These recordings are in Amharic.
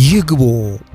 ይግቡ።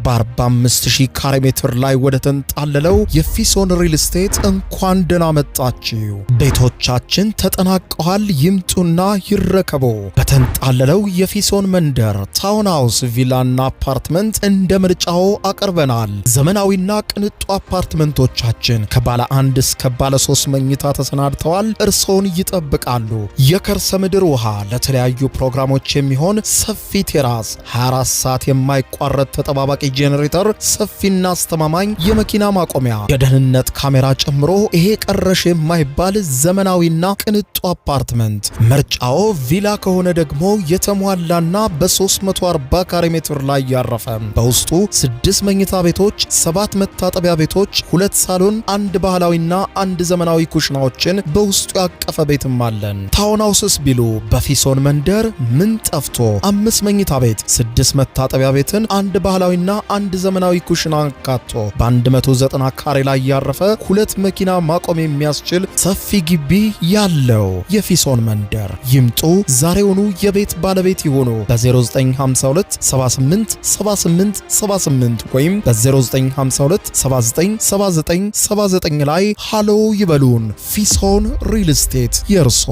በ45000 ካሬ ሜትር ላይ ወደ ተንጣለለው የፊሶን ሪል ስቴት እንኳን ደህና መጣችሁ። ቤቶቻችን ተጠናቀዋል። ይምጡና ይረከቡ። በተንጣለለው የፊሶን መንደር ታውን ሃውስ፣ ቪላና አፓርትመንት እንደ ምርጫው አቀርበናል። ዘመናዊና ቅንጡ አፓርትመንቶቻችን ከባለ 1 እስከ ባለ 3 መኝታ ተሰናድተዋል። እርሶን ይጠብቃሉ። የከርሰ ምድር ውሃ፣ ለተለያዩ ፕሮግራሞች የሚሆን ሰፊ ቴራስ፣ 24 ሰዓት የማይቋረጥ ተጠባባቂ ጄኔሬተር፣ ሰፊና አስተማማኝ የመኪና ማቆሚያ፣ የደህንነት ካሜራ ጨምሮ ይሄ ቀረሽ የማይባል ዘመናዊና ቅንጡ አፓርትመንት። ምርጫው ቪላ ከሆነ ደግሞ የተሟላና በ340 ካሬ ሜትር ላይ ያረፈ በውስጡ 6 መኝታ ቤቶች፣ 7 መታጠቢያ ቤቶች፣ 2 ሳሎን፣ 1 ባህላዊና 1 ዘመናዊ ኩሽናዎችን በውስጡ ያቀፈ ቤትም አለን። ታውን ሃውስስ ቢሉ በፊሶን መንደር ምን ጠፍቶ 5 መኝታ ቤት፣ 6 መታጠቢያ ቤትን፣ 1 ባህላዊና 1 ዘመናዊ ኩሽና አካቶ በ190 ካሬ ላይ ያረፈ 2 መኪና ማቆም የሚያስችል ሰፊ ግቢ ያለው የፊሶን መንደር። ይምጡ፣ ዛሬውኑ የቤት ባለቤት ይሆኑ። በ0952 78 78 78 ወይም በ0952 79 79 79 ላይ ሃሎ ይበሉን። ፊሶን ሪል ስቴት የርሶ።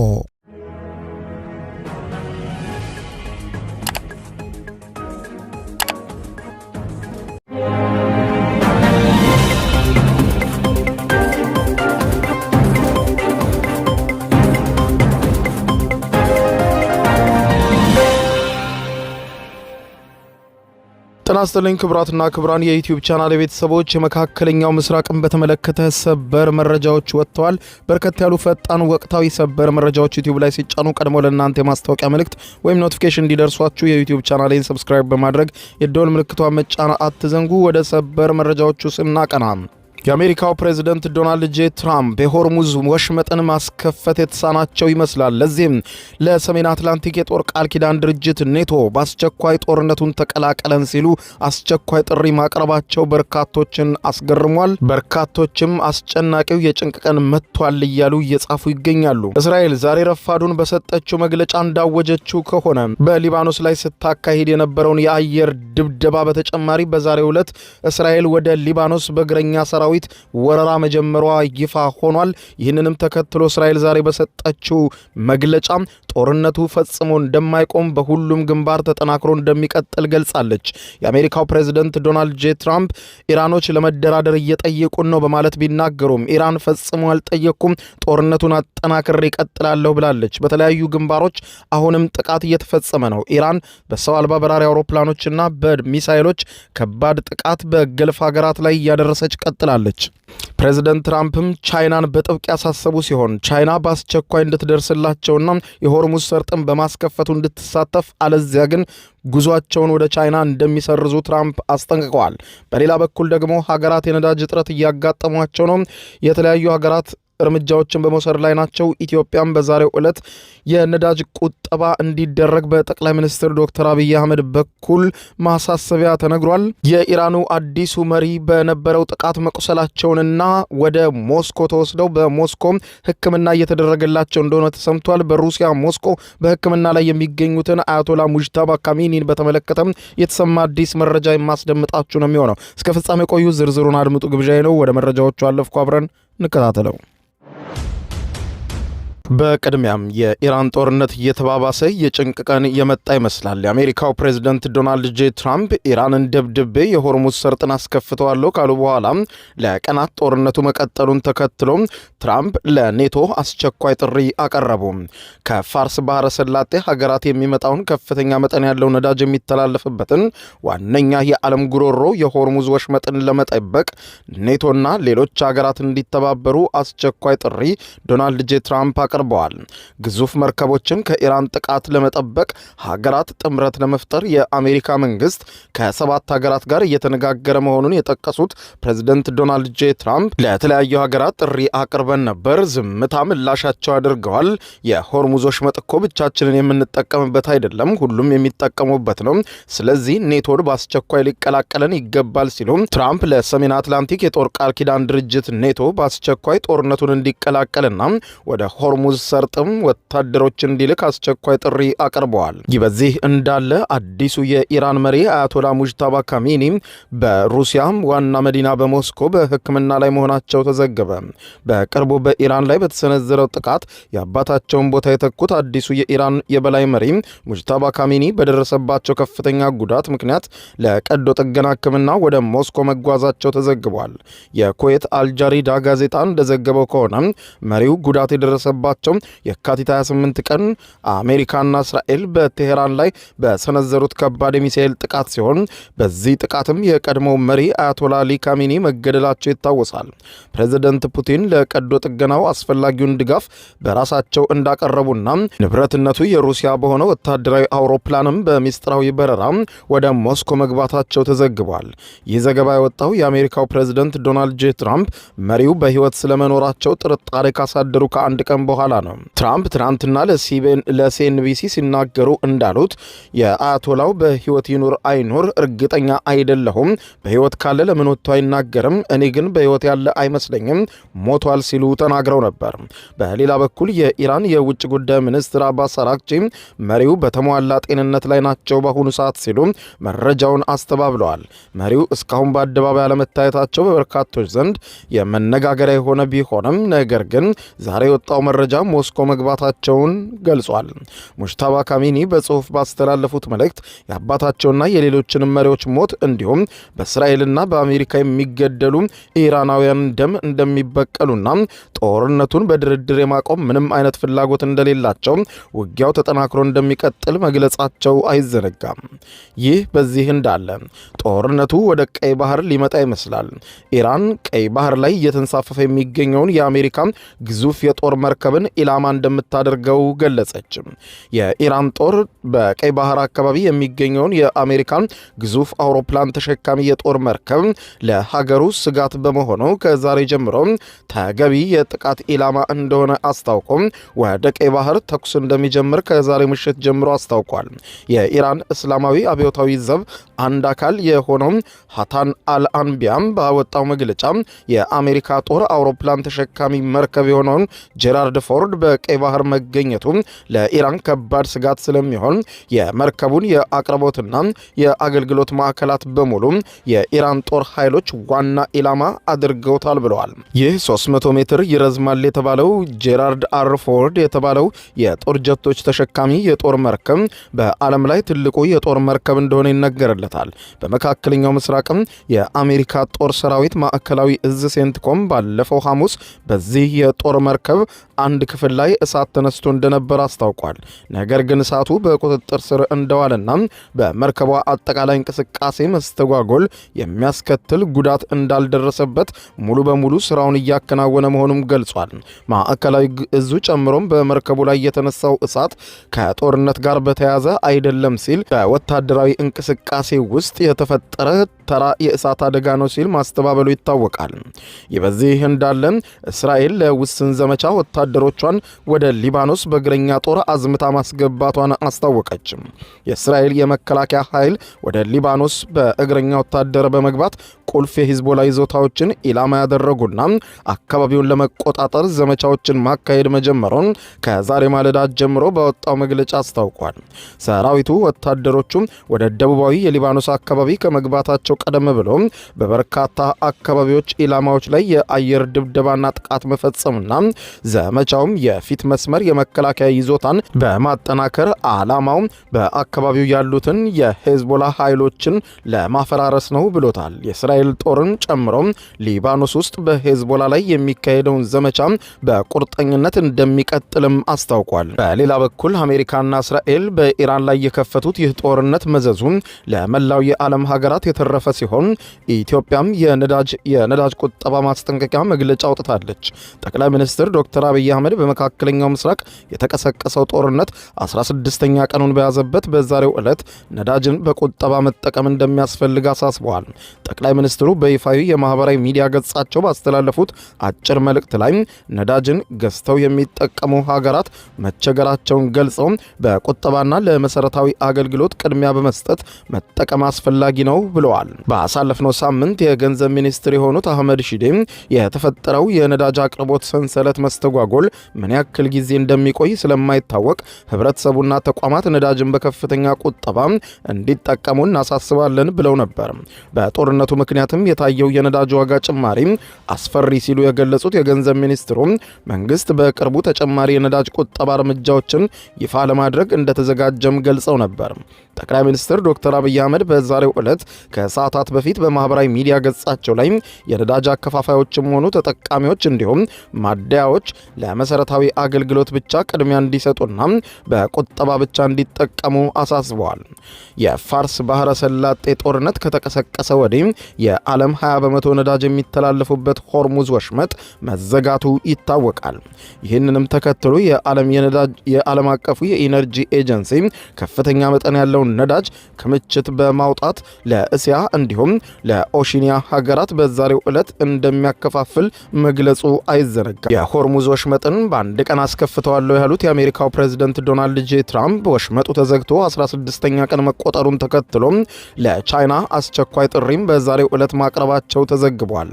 ጤና ይስጥልኝ ክቡራትና ክቡራን የዩቲዩብ ቻናል ቤተሰቦች፣ የመካከለኛው ምስራቅን በተመለከተ ሰበር መረጃዎች ወጥተዋል። በርከት ያሉ ፈጣን ወቅታዊ ሰበር መረጃዎች ዩቲዩብ ላይ ሲጫኑ ቀድሞ ለእናንተ የማስታወቂያ መልእክት ወይም ኖቲፊኬሽን እንዲደርሷችሁ የዩቲዩብ ቻናሌን ሰብስክራይብ በማድረግ የደወል ምልክቷን መጫን አትዘንጉ። ወደ ሰበር መረጃዎቹ ስናቀና የአሜሪካው ፕሬዝዳንት ዶናልድ ጄ ትራምፕ የሆርሙዝ ወሽመጥን ማስከፈት የተሳናቸው ይመስላል። ለዚህም ለሰሜን አትላንቲክ የጦር ቃል ኪዳን ድርጅት ኔቶ በአስቸኳይ ጦርነቱን ተቀላቀለን ሲሉ አስቸኳይ ጥሪ ማቅረባቸው በርካቶችን አስገርሟል። በርካቶችም አስጨናቂው የጭንቅ ቀን መጥቷል እያሉ እየጻፉ ይገኛሉ። እስራኤል ዛሬ ረፋዱን በሰጠችው መግለጫ እንዳወጀችው ከሆነ በሊባኖስ ላይ ስታካሂድ የነበረውን የአየር ድብደባ በተጨማሪ በዛሬው ዕለት እስራኤል ወደ ሊባኖስ በእግረኛ ሰራዊት ወረራ መጀመሯ ይፋ ሆኗል። ይህንንም ተከትሎ እስራኤል ዛሬ በሰጠችው መግለጫ ጦርነቱ ፈጽሞ እንደማይቆም በሁሉም ግንባር ተጠናክሮ እንደሚቀጥል ገልጻለች። የአሜሪካው ፕሬዝዳንት ዶናልድ ጄ ትራምፕ ኢራኖች ለመደራደር እየጠየቁን ነው በማለት ቢናገሩም ኢራን ፈጽሞ አልጠየቁም፣ ጦርነቱን አጠናክሬ እቀጥላለሁ ብላለች። በተለያዩ ግንባሮች አሁንም ጥቃት እየተፈጸመ ነው። ኢራን በሰው አልባ በራሪ አውሮፕላኖችና በሚሳይሎች ከባድ ጥቃት በገልፍ ሀገራት ላይ እያደረሰች ቀጥላለች። ፕሬዝዳንት ትራምፕም ቻይናን በጥብቅ ያሳሰቡ ሲሆን ቻይና በአስቸኳይ እንድትደርስላቸውና የሆርሙዝ ሰርጥን በማስከፈቱ እንድትሳተፍ አለዚያ ግን ጉዟቸውን ወደ ቻይና እንደሚሰርዙ ትራምፕ አስጠንቅቀዋል። በሌላ በኩል ደግሞ ሀገራት የነዳጅ እጥረት እያጋጠሟቸው ነው። የተለያዩ ሀገራት እርምጃዎችን በመውሰድ ላይ ናቸው። ኢትዮጵያም በዛሬው ዕለት የነዳጅ ቁጠባ እንዲደረግ በጠቅላይ ሚኒስትር ዶክተር አብይ አህመድ በኩል ማሳሰቢያ ተነግሯል። የኢራኑ አዲሱ መሪ በነበረው ጥቃት መቁሰላቸውንና ወደ ሞስኮ ተወስደው በሞስኮም ሕክምና እየተደረገላቸው እንደሆነ ተሰምቷል። በሩሲያ ሞስኮ በሕክምና ላይ የሚገኙትን አያቶላ ሙጅታባ ካሚኒን በተመለከተም የተሰማ አዲስ መረጃ የማስደምጣችሁ ነው የሚሆነው። እስከ ፍጻሜ ቆዩ። ዝርዝሩን አድምጡ ግብዣዬ ነው። ወደ መረጃዎቹ አለፍኩ። አብረን እንከታተለው። በቅድሚያም የኢራን ጦርነት እየተባባሰ የጭንቅ ቀን የመጣ ይመስላል። የአሜሪካው ፕሬዝዳንት ዶናልድ ጄ ትራምፕ ኢራንን ደብድቤ የሆርሙዝ ሰርጥን አስከፍተዋለሁ ካሉ በኋላ ለቀናት ጦርነቱ መቀጠሉን ተከትሎ ትራምፕ ለኔቶ አስቸኳይ ጥሪ አቀረቡ። ከፋርስ ባህረ ሰላጤ ሀገራት የሚመጣውን ከፍተኛ መጠን ያለው ነዳጅ የሚተላለፍበትን ዋነኛ የዓለም ጉሮሮ የሆርሙዝ ወሽመጥን ለመጠበቅ ኔቶና ሌሎች ሀገራት እንዲተባበሩ አስቸኳይ ጥሪ ዶናልድ ጄ ትራምፕ አቅርበዋል። ግዙፍ መርከቦችን ከኢራን ጥቃት ለመጠበቅ ሀገራት ጥምረት ለመፍጠር የአሜሪካ መንግስት ከ7 ሀገራት ጋር እየተነጋገረ መሆኑን የጠቀሱት ፕሬዝዳንት ዶናልድ ጄ ትራምፕ ለተለያዩ ሀገራት ጥሪ አቅርበን ነበር፣ ዝምታ ምላሻቸው አድርገዋል። የሆርሙዝ ወሽመጥ እኮ ብቻችንን የምንጠቀምበት አይደለም፣ ሁሉም የሚጠቀሙበት ነው። ስለዚህ ኔቶን በአስቸኳይ ሊቀላቀለን ይገባል ሲሉ ትራምፕ ለሰሜን አትላንቲክ የጦር ቃል ኪዳን ድርጅት ኔቶ በአስቸኳይ ጦርነቱን እንዲቀላቀልና ወደ ሆርሙዝ በሆርሙዝ ሰርጥም ወታደሮች እንዲልክ አስቸኳይ ጥሪ አቅርበዋል። ይህ በዚህ እንዳለ አዲሱ የኢራን መሪ አያቶላ ሙጅታባ ካሚኒ በሩሲያ ዋና መዲና በሞስኮ በሕክምና ላይ መሆናቸው ተዘገበ። በቅርቡ በኢራን ላይ በተሰነዘረው ጥቃት የአባታቸውን ቦታ የተኩት አዲሱ የኢራን የበላይ መሪ ሙጅታባ ካሚኒ በደረሰባቸው ከፍተኛ ጉዳት ምክንያት ለቀዶ ጥገና ሕክምና ወደ ሞስኮ መጓዛቸው ተዘግቧል። የኩዌት አልጃሪዳ ጋዜጣ እንደዘገበው ከሆነ መሪው ጉዳት የደረሰባቸው የካቲት 28 ቀን አሜሪካና እስራኤል በቴሄራን ላይ በሰነዘሩት ከባድ የሚሳኤል ጥቃት ሲሆን በዚህ ጥቃትም የቀድሞው መሪ አያቶላ አሊ ካሚኒ መገደላቸው ይታወሳል። ፕሬዝደንት ፑቲን ለቀዶ ጥገናው አስፈላጊውን ድጋፍ በራሳቸው እንዳቀረቡና ንብረትነቱ የሩሲያ በሆነ ወታደራዊ አውሮፕላንም በሚስጥራዊ በረራ ወደ ሞስኮ መግባታቸው ተዘግቧል። ይህ ዘገባ የወጣው የአሜሪካው ፕሬዝደንት ዶናልድ ጄ ትራምፕ መሪው በሕይወት ስለመኖራቸው ጥርጣሬ ካሳደሩ ከአንድ ቀን በኋላ ነው። ትራምፕ ትናንትና ለሲኤንቢሲ ሲናገሩ እንዳሉት የአያቶላው በሕይወት ይኑር አይኑር እርግጠኛ አይደለሁም። በሕይወት ካለ ለምን ወጥቶ አይናገርም? እኔ ግን በሕይወት ያለ አይመስለኝም፣ ሞቷል ሲሉ ተናግረው ነበር። በሌላ በኩል የኢራን የውጭ ጉዳይ ሚኒስትር አባስ አራግቺ መሪው በተሟላ ጤንነት ላይ ናቸው በአሁኑ ሰዓት ሲሉ መረጃውን አስተባብለዋል። መሪው እስካሁን በአደባባይ አለመታየታቸው በበርካቶች ዘንድ የመነጋገሪያ የሆነ ቢሆንም ነገር ግን ዛሬ የወጣው መረጃ ሞስኮ መግባታቸውን ገልጿል። ሙጅታባ ካሚኒ በጽሑፍ ባስተላለፉት መልእክት የአባታቸውና የሌሎችንም መሪዎች ሞት እንዲሁም በእስራኤልና በአሜሪካ የሚገደሉ ኢራናውያን ደም እንደሚበቀሉና ጦርነቱን በድርድር የማቆም ምንም አይነት ፍላጎት እንደሌላቸው ውጊያው ተጠናክሮ እንደሚቀጥል መግለጻቸው አይዘነጋም። ይህ በዚህ እንዳለ ጦርነቱ ወደ ቀይ ባህር ሊመጣ ይመስላል። ኢራን ቀይ ባህር ላይ እየተንሳፈፈ የሚገኘውን የአሜሪካ ግዙፍ የጦር መርከብን ኢላማ እንደምታደርገው ገለጸች። የኢራን ጦር በቀይ ባህር አካባቢ የሚገኘውን የአሜሪካን ግዙፍ አውሮፕላን ተሸካሚ የጦር መርከብ ለሀገሩ ስጋት በመሆኑ ከዛሬ ጀምሮ ተገቢ የጥቃት ኢላማ እንደሆነ አስታውቆ ወደ ቀይ ባህር ተኩስ እንደሚጀምር ከዛሬ ምሽት ጀምሮ አስታውቋል። የኢራን እስላማዊ አብዮታዊ ዘብ አንድ አካል የሆነው ሀታን አልአንቢያም ባወጣው መግለጫ የአሜሪካ ጦር አውሮፕላን ተሸካሚ መርከብ የሆነውን ጄራርድ ፎርድ በቀይ ባህር መገኘቱ ለኢራን ከባድ ስጋት ስለሚሆን የመርከቡን የአቅርቦትና የአገልግሎት ማዕከላት በሙሉ የኢራን ጦር ኃይሎች ዋና ኢላማ አድርገውታል ብለዋል። ይህ 300 ሜትር ይረዝማል የተባለው ጄራርድ አር ፎርድ የተባለው የጦር ጀቶች ተሸካሚ የጦር መርከብ በዓለም ላይ ትልቁ የጦር መርከብ እንደሆነ ይነገርለታል። በመካከለኛው ምስራቅም የአሜሪካ ጦር ሰራዊት ማዕከላዊ እዝ ሴንትኮም ባለፈው ሐሙስ በዚህ የጦር መርከብ አንድ ክፍል ላይ እሳት ተነስቶ እንደነበር አስታውቋል። ነገር ግን እሳቱ በቁጥጥር ስር እንደዋለና በመርከቧ አጠቃላይ እንቅስቃሴ መስተጓጎል የሚያስከትል ጉዳት እንዳልደረሰበት ሙሉ በሙሉ ስራውን እያከናወነ መሆኑም ገልጿል። ማዕከላዊ እዙ ጨምሮም በመርከቡ ላይ የተነሳው እሳት ከጦርነት ጋር በተያያዘ አይደለም ሲል በወታደራዊ እንቅስቃሴ ውስጥ የተፈጠረ ተራ የእሳት አደጋ ነው ሲል ማስተባበሉ ይታወቃል። ይህ በዚህ እንዳለ እስራኤል ለውስን ዘመቻ ወታደሮቿን ወደ ሊባኖስ በእግረኛ ጦር አዝምታ ማስገባቷን አስታወቀች። የእስራኤል የመከላከያ ኃይል ወደ ሊባኖስ በእግረኛ ወታደር በመግባት ቁልፍ የሂዝቦላ ይዞታዎችን ኢላማ ያደረጉና አካባቢውን ለመቆጣጠር ዘመቻዎችን ማካሄድ መጀመሩን ከዛሬ ማለዳ ጀምሮ በወጣው መግለጫ አስታውቋል። ሰራዊቱ ወታደሮቹ ወደ ደቡባዊ የሊባኖስ አካባቢ ከመግባታቸው ቀደም ብሎ በበርካታ አካባቢዎች ኢላማዎች ላይ የአየር ድብደባና ጥቃት መፈጸምና ዘመቻውም የፊት መስመር የመከላከያ ይዞታን በማጠናከር ዓላማው በአካባቢው ያሉትን የሂዝቦላ ኃይሎችን ለማፈራረስ ነው ብሎታል። የእስራኤል ጦርን ጨምሮ ሊባኖስ ውስጥ በሂዝቦላ ላይ የሚካሄደውን ዘመቻ በቁርጠኝነት እንደሚቀጥልም አስታውቋል። በሌላ በኩል አሜሪካና እስራኤል በኢራን ላይ የከፈቱት ይህ ጦርነት መዘዙ ለመላው የዓለም ሀገራት የተረፈ ሲሆን ኢትዮጵያም የነዳጅ ቁጠባ ማስጠንቀቂያ መግለጫ አውጥታለች። ጠቅላይ ሚኒስትር ዶክተር አብይ አህመድ በመካከለኛው ምስራቅ የተቀሰቀሰው ጦርነት 16ኛ ቀኑን በያዘበት በዛሬው ዕለት ነዳጅን በቁጠባ መጠቀም እንደሚያስፈልግ አሳስበዋል። ጠቅላይ ሚኒስትሩ በይፋዊ የማህበራዊ ሚዲያ ገጻቸው ባስተላለፉት አጭር መልእክት ላይ ነዳጅን ገዝተው የሚጠቀሙ ሀገራት መቸገራቸውን ገልጸው በቁጠባና ለመሰረታዊ አገልግሎት ቅድሚያ በመስጠት መጠቀም አስፈላጊ ነው ብለዋል። ባሳለፍነው ሳምንት የገንዘብ ሚኒስትር የሆኑት አህመድ ሺዴ የተፈጠረው የነዳጅ አቅርቦት ሰንሰለት መስተጓጎል ምን ያክል ጊዜ እንደሚቆይ ስለማይታወቅ ህብረተሰቡና ተቋማት ነዳጅን በከፍተኛ ቁጠባ እንዲጠቀሙ እናሳስባለን ብለው ነበር። በጦርነቱ ምክንያትም የታየው የነዳጅ ዋጋ ጭማሪ አስፈሪ ሲሉ የገለጹት የገንዘብ ሚኒስትሩ መንግስት በቅርቡ ተጨማሪ የነዳጅ ቁጠባ እርምጃዎችን ይፋ ለማድረግ እንደተዘጋጀም ገልጸው ነበር። ጠቅላይ ሚኒስትር ዶክተር አብይ አህመድ በዛሬው ዕለት ከሰዓታት በፊት በማህበራዊ ሚዲያ ገጻቸው ላይ የነዳጅ አከፋፋዮችም ሆኑ ተጠቃሚዎች እንዲሁም ማደያዎች ለመሰረታዊ አገልግሎት ብቻ ቅድሚያ እንዲሰጡና በቁጠባ ብቻ እንዲጠቀሙ አሳስበዋል። የፋርስ ባህረ ሰላጤ ጦርነት ከተቀሰቀሰ ወዲህ የዓለም 20 በመቶ ነዳጅ የሚተላለፉበት ሆርሙዝ ወሽመጥ መዘጋቱ ይታወቃል። ይህንንም ተከትሎ የዓለም አቀፉ የኢነርጂ ኤጀንሲ ከፍተኛ መጠን ያለውን ነዳጅ ክምችት በማውጣት ለእስያ እንዲሁም ለኦሺኒያ ሀገራት በዛሬው ዕለት እንደሚያከፋፍል መግለጹ አይዘነጋም። የሆርሙዝ ወሽመጥን በአንድ ቀን አስከፍተዋለሁ ያሉት የአሜሪካው ፕሬዝደንት ዶናልድ ጄ ትራምፕ ወሽመጡ ተዘግቶ 16ኛ ቀን መቆጠሩን ተከትሎ ለቻይና አስቸኳይ ጥሪም በዛሬው ዕለት ማቅረባቸው ተዘግቧል።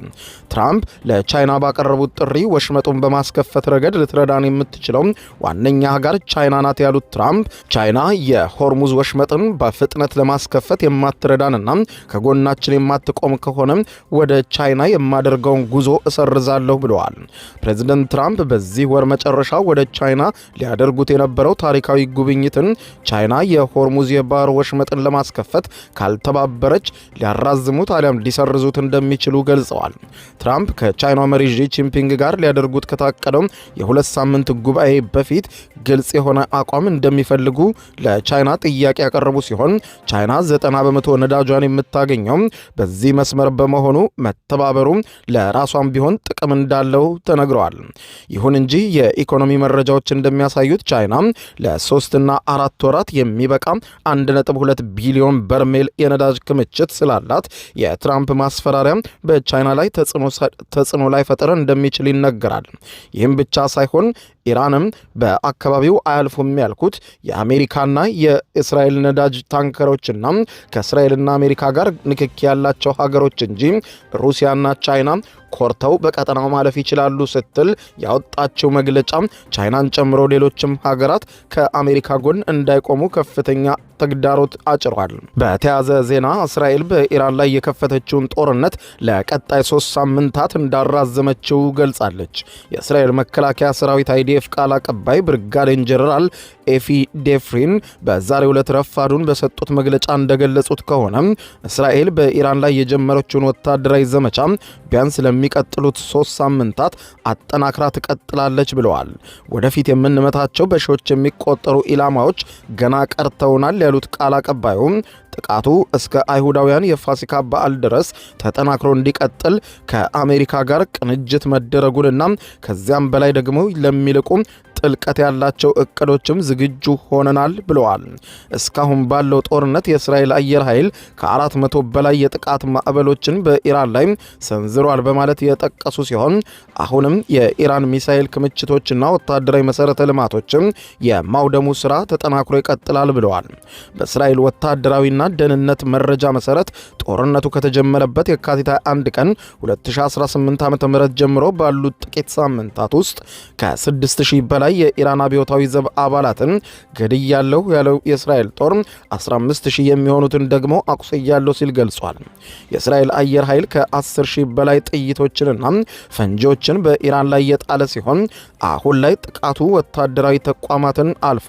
ትራምፕ ለቻይና ባቀረቡት ጥሪ ወሽመጡን በማስከፈት ረገድ ልትረዳን የምትችለው ዋነኛ ሀገር ቻይና ናት ያሉት ትራምፕ ቻይና የሆርሙዝ ወሽመጥን በፍጥነት ለማስከፈት የማትረዳንና ከጎናችን የማትቆም ከሆነ ወደ ቻይና የማደርገውን ጉዞ እሰርዛለሁ ብለዋል። ፕሬዝደንት ትራምፕ በዚህ ወር መጨረሻ ወደ ቻይና ሊያደርጉት የነበረው ታሪካዊ ጉብኝትን ቻይና የሆርሙዝ የባህር ወሽመጥን ለማስከፈት ካልተባበረች ሊያራዝሙት አሊያም ሊሰርዙት እንደሚችሉ ገልጸዋል። ትራምፕ ከቻይናው መሪ ዢ ጂንፒንግ ጋር ሊያደርጉት ከታቀደው የሁለት ሳምንት ጉባኤ በፊት ግልጽ የሆነ አቋም እንደሚፈልጉ ለቻይና ጥያቄ ያቀረቡ ሲሆን ቻይና 90 በመቶ ነዳጇን የምታገኘው በዚህ መስመር በመሆኑ መተባበሩ ለራሷም ቢሆን ጥቅም እንዳለው ተነግረዋል። ይሁን እንጂ የኢኮኖሚ መረጃዎች እንደሚያሳዩት ቻይና ለ3 እና 4 ወራት የሚበቃ 1.2 ቢሊዮን በርሜል የነዳጅ ክምችት ስላላት የትራምፕ ማስፈራሪያ በቻይና ላይ ተጽዕኖ ላይ ፈጠረ እንደሚችል ይነገራል። ይህም ብቻ ሳይሆን ኢራንም በአካባቢው አያልፉም ያልኩት የአሜሪካና የእስራኤል ነዳጅ ታንከሮችና ከእስራኤልና አሜሪካ ጋር ንክኪ ያላቸው ሀገሮች እንጂ ሩሲያና ቻይና ኮርተው በቀጠናው ማለፍ ይችላሉ ስትል ያወጣቸው መግለጫ ቻይናን ጨምሮ ሌሎችም ሀገራት ከአሜሪካ ጎን እንዳይቆሙ ከፍተኛ ተግዳሮት አጭሯል። በተያያዘ ዜና እስራኤል በኢራን ላይ የከፈተችውን ጦርነት ለቀጣይ 3 ሳምንታት እንዳራዘመችው ገልጻለች። የእስራኤል መከላከያ ሰራዊት አይዲኤፍ ቃል አቀባይ ብርጋዴር ጀነራል ኤፊ ዴፍሪን በዛሬው ዕለት ረፋዱን በሰጡት መግለጫ እንደገለጹት ከሆነ እስራኤል በኢራን ላይ የጀመረችውን ወታደራዊ ዘመቻ ቢያንስ ለሚቀጥሉት 3 ሳምንታት አጠናክራ ትቀጥላለች ብለዋል። ወደፊት የምንመታቸው በሺዎች የሚቆጠሩ ኢላማዎች ገና ቀርተውናል ያሉት ቃል አቀባዩ ጥቃቱ እስከ አይሁዳውያን የፋሲካ በዓል ድረስ ተጠናክሮ እንዲቀጥል ከአሜሪካ ጋር ቅንጅት መደረጉንና ከዚያም በላይ ደግሞ ለሚልቁ ጥልቀት ያላቸው እቅዶችም ዝግጁ ሆነናል ብለዋል። እስካሁን ባለው ጦርነት የእስራኤል አየር ኃይል ከ400 በላይ የጥቃት ማዕበሎችን በኢራን ላይ ሰንዝሯል በማለት የጠቀሱ ሲሆን አሁንም የኢራን ሚሳኤል ክምችቶችና ወታደራዊ መሰረተ ልማቶችም የማውደሙ ስራ ተጠናክሮ ይቀጥላል ብለዋል። በእስራኤል ወታደራዊና ደህንነት መረጃ መሰረት ጦርነቱ ከተጀመረበት የካቲት 1 ቀን 2018 ዓ.ም ጀምሮ ባሉት ጥቂት ሳምንታት ውስጥ ከ6000 በላይ የኢራን አብዮታዊ ዘብ አባላትን ገድያለሁ ያለው የእስራኤል ጦር 15000 የሚሆኑትን ደግሞ አቁስያለሁ ሲል ገልጿል። የእስራኤል አየር ኃይል ከ10000 በላይ ጥይቶችንና ፈንጂዎችን በኢራን ላይ የጣለ ሲሆን አሁን ላይ ጥቃቱ ወታደራዊ ተቋማትን አልፎ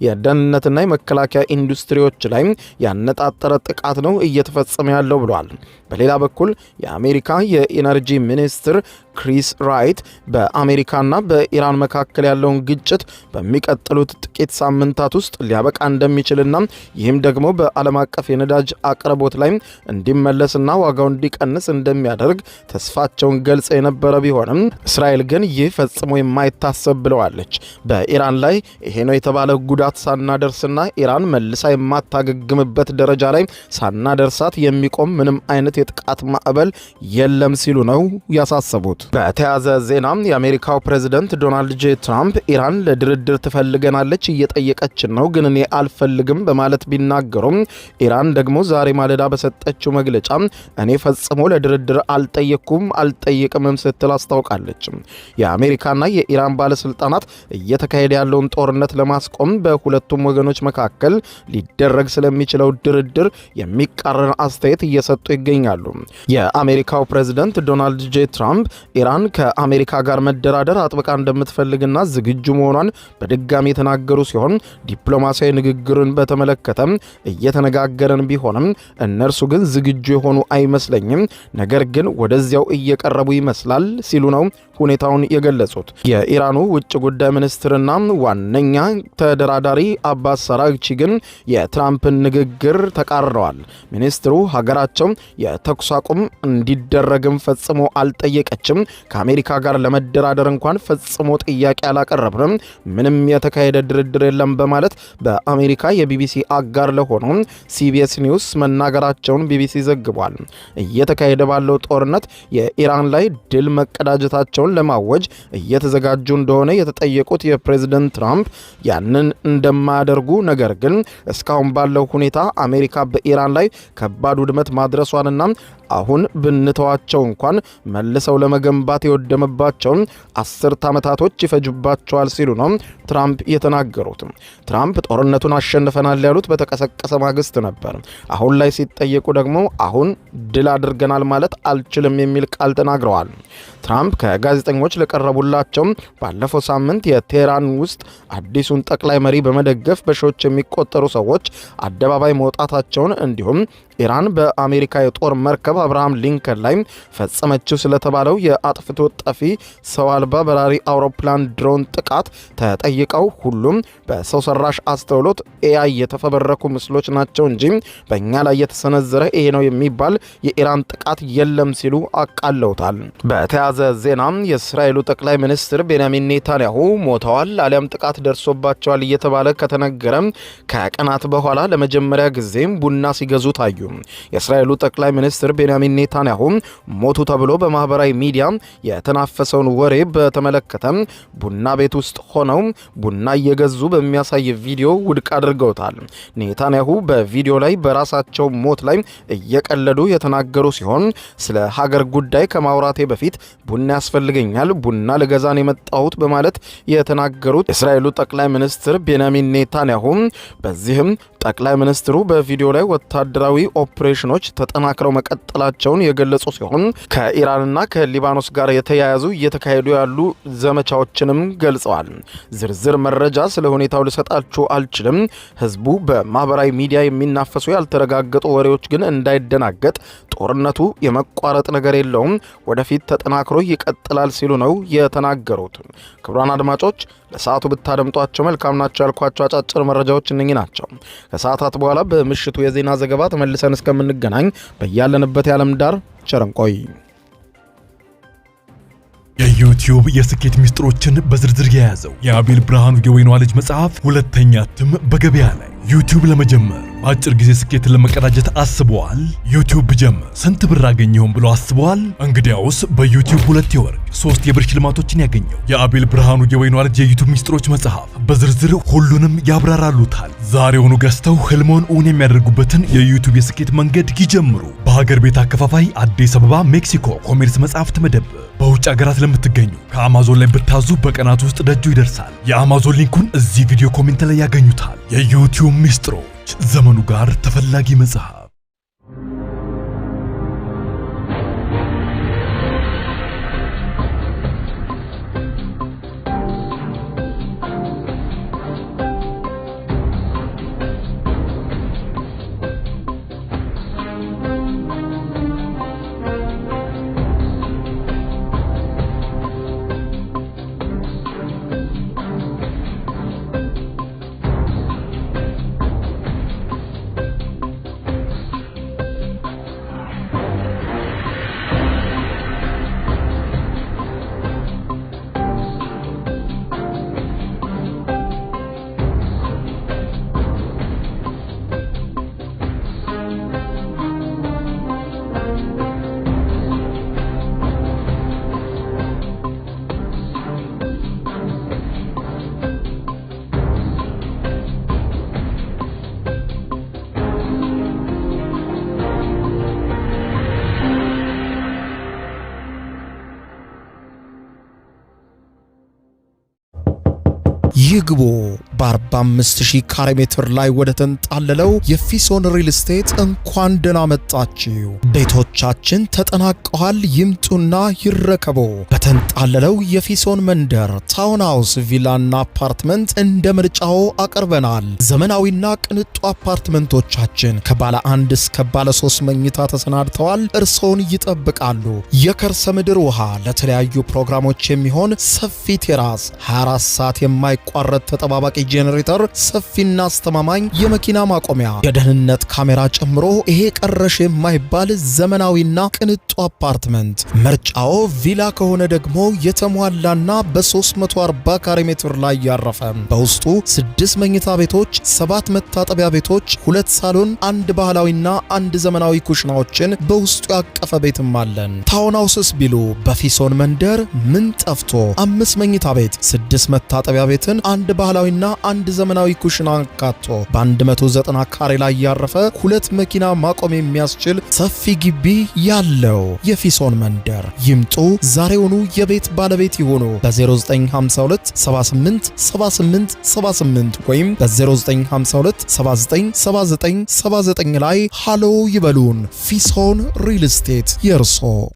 የደህንነትና የመከላከያ ኢንዱስትሪዎች ላይ ያነጣጠረ ጥቃት ነው እየተፈጸመ ያለው ብሏል። በሌላ በኩል የአሜሪካ የኢነርጂ ሚኒስትር ክሪስ ራይት በአሜሪካና በኢራን መካከል ያለውን ግጭት በሚቀጥሉት ጥቂት ሳምንታት ውስጥ ሊያበቃ እንደሚችልና ይህም ደግሞ በዓለም አቀፍ የነዳጅ አቅርቦት ላይ እንዲመለስና ዋጋው እንዲቀንስ እንደሚያደርግ ተስፋቸውን ገልጸ የነበረ ቢሆንም እስራኤል ግን ይህ ፈጽሞ የማይታሰብ ብለዋለች። በኢራን ላይ ይሄ ነው የተባለ ጉዳት ሳናደርስና ኢራን መልሳ የማታገግምበት ደረጃ ደረጃ ላይ ሳናደርሳት የሚቆም ምንም አይነት የጥቃት ማዕበል የለም ሲሉ ነው ያሳሰቡት። በተያያዘ ዜና የአሜሪካው ፕሬዝዳንት ዶናልድ ጄ ትራምፕ ኢራን ለድርድር ትፈልገናለች እየጠየቀችን ነው ግን እኔ አልፈልግም በማለት ቢናገሩም ኢራን ደግሞ ዛሬ ማለዳ በሰጠችው መግለጫ እኔ ፈጽሞ ለድርድር አልጠየቅምም ስትል አስታውቃለች። የአሜሪካና የኢራን ባለስልጣናት እየተካሄደ ያለውን ጦርነት ለማስቆም በሁለቱም ወገኖች መካከል ሊደረግ ስለሚችለው ድርድር የሚቃረን አስተያየት እየሰጡ ይገኛሉ። የአሜሪካው ፕሬዝዳንት ዶናልድ ጄ ትራምፕ ኢራን ከአሜሪካ ጋር መደራደር አጥብቃ እንደምትፈልግና ዝግጁ መሆኗን በድጋሚ የተናገሩ ሲሆን ዲፕሎማሲያዊ ንግግርን በተመለከተ እየተነጋገረን ቢሆንም እነርሱ ግን ዝግጁ የሆኑ አይመስለኝም፣ ነገር ግን ወደዚያው እየቀረቡ ይመስላል ሲሉ ነው ሁኔታውን የገለጹት። የኢራኑ ውጭ ጉዳይ ሚኒስትርና ዋነኛ ተደራዳሪ አባስ አራግቺ ግን የትራምፕን ንግግር ተቃርረዋል። ሚኒስትሩ ሀገራቸው የተኩስ አቁም እንዲደረግም ፈጽሞ አልጠየቀችም፣ ከአሜሪካ ጋር ለመደራደር እንኳን ፈጽሞ ጥያቄ አላቀረብንም፣ ምንም የተካሄደ ድርድር የለም በማለት በአሜሪካ የቢቢሲ አጋር ለሆነው ሲቢኤስ ኒውስ መናገራቸውን ቢቢሲ ዘግቧል። እየተካሄደ ባለው ጦርነት የኢራን ላይ ድል መቀዳጀታቸውን ለማወጅ እየተዘጋጁ እንደሆነ የተጠየቁት የፕሬዝዳንት ትራምፕ ያንን እንደማያደርጉ ነገር ግን እስካሁን ባለው ሁኔታ አሜሪካ በኢራን ላይ ከባድ ውድመት ማድረሷንና አሁን ብንተዋቸው እንኳን መልሰው ለመገንባት የወደመባቸውን 10 ዓመታቶች ይፈጅባቸዋል ሲሉ ነው ትራምፕ የተናገሩት። ትራምፕ ጦርነቱን አሸንፈናል ያሉት በተቀሰቀሰ ማግስት ነበር። አሁን ላይ ሲጠየቁ ደግሞ አሁን ድል አድርገናል ማለት አልችልም የሚል ቃል ተናግረዋል። ትራምፕ ከጋዜጠኞች ለቀረቡላቸው ባለፈው ሳምንት የቴህራን ውስጥ አዲሱን ጠቅላይ መሪ በመደገፍ በሺዎች የሚቆጠሩ ሰዎች አደባባይ መውጣታቸውን እንዲሁም ኢራን በአሜሪካ የጦር መርከብ አብርሃም ሊንከን ላይ ፈጸመችው ስለተባለው የአጥፍቶ ጠፊ ሰው አልባ በራሪ አውሮፕላን ድሮን ጥቃት ተጠይቀው ሁሉም በሰው ሰራሽ አስተውሎት ኤአይ የተፈበረኩ ምስሎች ናቸው እንጂ በእኛ ላይ የተሰነዘረ ይሄ ነው የሚባል የኢራን ጥቃት የለም ሲሉ አቃለውታል። በተያያዘ ዜና የእስራኤሉ ጠቅላይ ሚኒስትር ቤንያሚን ኔታንያሁ ሞተዋል አሊያም ጥቃት ደርሶባቸዋል እየተባለ ከተነገረ ከቀናት በኋላ ለመጀመሪያ ጊዜ ቡና ሲገዙ ታዩ። የእስራኤሉ ጠቅላይ ሚኒስትር ቤንያሚን ኔታንያሁ ሞቱ ተብሎ በማህበራዊ ሚዲያ የተናፈሰውን ወሬ በተመለከተ ቡና ቤት ውስጥ ሆነው ቡና እየገዙ በሚያሳይ ቪዲዮ ውድቅ አድርገውታል። ኔታንያሁ በቪዲዮ ላይ በራሳቸው ሞት ላይ እየቀለዱ የተናገሩ ሲሆን ስለ ሀገር ጉዳይ ከማውራቴ በፊት ቡና ያስፈልገኛል፣ ቡና ልገዛን የመጣሁት በማለት የተናገሩት የእስራኤሉ ጠቅላይ ሚኒስትር ቤንያሚን ኔታንያሁ በዚህም ጠቅላይ ሚኒስትሩ በቪዲዮ ላይ ወታደራዊ ኦፕሬሽኖች ተጠናክረው መቀጠላቸውን የገለጹ ሲሆን ከኢራንና ከሊባኖስ ጋር የተያያዙ እየተካሄዱ ያሉ ዘመቻዎችንም ገልጸዋል። ዝርዝር መረጃ ስለ ሁኔታው ልሰጣችሁ አልችልም። ህዝቡ በማህበራዊ ሚዲያ የሚናፈሱ ያልተረጋገጡ ወሬዎች ግን እንዳይደናገጥ፣ ጦርነቱ የመቋረጥ ነገር የለውም፣ ወደፊት ተጠናክሮ ይቀጥላል ሲሉ ነው የተናገሩት። ክቡራን አድማጮች ለሰዓቱ ብታደምጧቸው መልካም ናቸው ያልኳቸው አጫጭር መረጃዎች እነኚህ ናቸው። ከሰዓታት በኋላ በምሽቱ የዜና ዘገባ ተመልሰን እስከምንገናኝ በያለንበት የዓለም ዳር ቸር እንቆይ። የዩቲዩብ የስኬት ሚስጥሮችን በዝርዝር የያዘው የአቤል ብርሃኑ የወይኗ ልጅ መጽሐፍ ሁለተኛ እትም በገበያ ላይ። ዩቲዩብ ለመጀመር በአጭር ጊዜ ስኬትን ለመቀዳጀት አስበዋል? ዩቲዩብ ብጀምር ስንት ብር አገኘሁም ብሎ አስበዋል? እንግዲያውስ በዩቲዩብ 2 የወርቅ 3 የብር ሽልማቶችን ያገኘው የአቤል ብርሃኑ የወይኗ ልጅ የዩቲዩብ ሚስጥሮች መጽሐፍ በዝርዝር ሁሉንም ያብራራሉታል። ዛሬውኑ ገዝተው ህልሞን እውን የሚያደርጉበትን የዩቲዩብ የስኬት መንገድ ይጀምሩ። በሀገር ቤት አከፋፋይ አዲስ አበባ ሜክሲኮ ኮሜርስ መጽሐፍት መደብር። በውጭ ሀገራት ለምትገኙ ከአማዞን ላይ ብታዙ በቀናት ውስጥ ደጁ ይደርሳል። የአማዞን ሊንኩን እዚህ ቪዲዮ ኮሜንት ላይ ያገኙታል። የዩቲዩብ ሚስጥሮች ዘመኑ ጋር ተፈላጊ መጽሐፍ። ይግቡ። በ45000 ካሬ ሜትር ላይ ወደ ተንጣለለው የፊሶን ሪል ስቴት እንኳን ደህና መጣችሁ። ቤቶቻችን ተጠናቀዋል። ይምጡና ይረከቡ። በተንጣለለው የፊሶን መንደር ታውን ሃውስ፣ ቪላና አፓርትመንት እንደ ምርጫው አቀርበናል። ዘመናዊና ቅንጡ አፓርትመንቶቻችን ከባለ 1 እስከ ባለ 3 መኝታ ተሰናድተዋል። እርሶን ይጠብቃሉ። የከርሰ ምድር ውሃ፣ ለተለያዩ ፕሮግራሞች የሚሆን ሰፊ ቴራስ፣ 24 ሰዓት የማይቋረጥ ተጠባባቂ ጄኔሬተር፣ ሰፊና አስተማማኝ የመኪና ማቆሚያ፣ የደህንነት ካሜራ ጨምሮ ይሄ ቀረሽ የማይባል ዘመናዊና ቅንጡ አፓርትመንት። ምርጫው ቪላ ከሆነ ደግሞ የተሟላና በ340 ካሬ ሜትር ላይ ያረፈ በውስጡ 6 መኝታ ቤቶች፣ 7 መታጠቢያ ቤቶች፣ 2 ሳሎን፣ 1 ባህላዊና 1 ዘመናዊ ኩሽናዎችን በውስጡ ያቀፈ ቤትም አለን። ታውን ሃውስስ ቢሉ በፊሶን መንደር ምን ጠፍቶ 5 መኝታ ቤት፣ 6 መታጠቢያ ቤትን፣ 1 ባህላዊና 1 ዘመናዊ ኩሽና አካቶ በ190 ካሬ ላይ ያረፈ 2 መኪና ማቆም የሚያስችል ሰፊ ግቢ ያለው የፊሶን መንደር። ይምጡ፣ ዛሬውኑ የቤት ባለቤት ይሁኑ። በ0952 78 78 78 ወይም በ0952 79 79 79 ላይ ሃሎ ይበሉን። ፊሶን ሪል ስቴት የርሶ